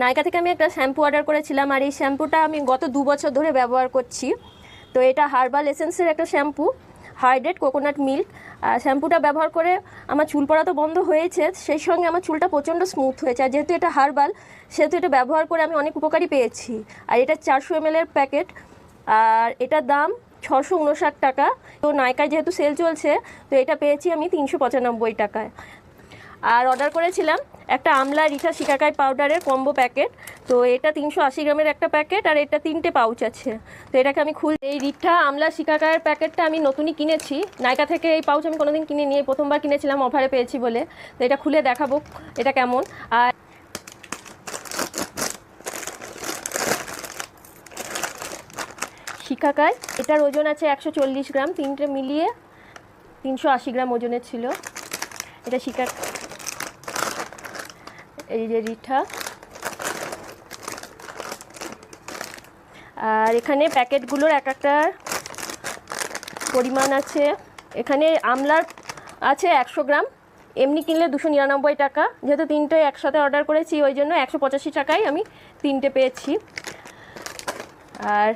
নাইকা থেকে আমি একটা শ্যাম্পু অর্ডার করেছিলাম, আর এই শ্যাম্পুটা আমি গত 2 বছর ধরে ব্যবহার করছি। তো এটা হার্বাল এসেন্সের একটা শ্যাম্পু, হাইড্রেট কোকোনাট মিল্ক। শ্যাম্পুটা ব্যবহার করে আমার চুল পড়া তো বন্ধ হয়েছে, সেই সঙ্গে আমার চুলটা প্রচণ্ড স্মুথ হয়েছে। আর যেহেতু এটা হার্বাল, সেহেতু এটা ব্যবহার করে আমি অনেক উপকারী পেয়েছি। আর এটা 400 ml এর প্যাকেট, আর এটার দাম 659 টাকা। তো নাইকায় যেহেতু সেল চলছে, তো এটা পেয়েছি আমি 395 টাকায়। আর অর্ডার করেছিলাম একটা আমলা রিঠা শিকাকাই পাউডারের কম্বো প্যাকেট। তো এটা 380 গ্রামের একটা প্যাকেট, আর এটা 3টে পাউচ আছে। তো এটাকে আমি এই রিঠা আমলা শিকাকায়ের প্যাকেটটা আমি নতুনই কিনেছি নাইকা থেকে। এই পাউচ আমি কোনোদিন কিনে নিয়ে প্রথমবার কিনেছিলাম, অফারে পেয়েছি বলে। তো এটা খুলে দেখাবো এটা কেমন। আর শিকাকাই, এটার ওজন আছে 140 গ্রাম, 3টে মিলিয়ে 380 গ্রাম ওজনের ছিল। এটা এই যে রিঠা। আর এখানে প্যাকেটগুলোর এক একটার পরিমাণ আছে। এখানে আমলার আছে 100 গ্রাম, এমনি কিনলে 299 টাকা। যেহেতু 3টে একসাথে অর্ডার করেছি, ওই জন্য 185 টাকায় আমি 3টে পেয়েছি। আর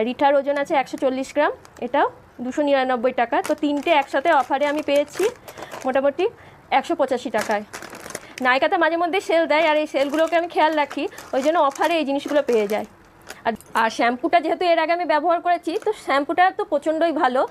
রিঠার ওজন আছে 140 গ্রাম, এটাও 299 টাকা। তো 3টে একসাথে অফারে আমি পেয়েছি মোটামুটি 185 টাকায়। নাইকাতে মাঝে মধ্যে সেল দেয়, আর এই সেলগুলোকে আমি খেয়াল রাখি, ওই জন্য অফারে এই জিনিসগুলো পেয়ে যায়। আর শ্যাম্পুটা যেহেতু এর আগে আমি ব্যবহার করেছি, তো শ্যাম্পুটা তো প্রচণ্ডই ভালো।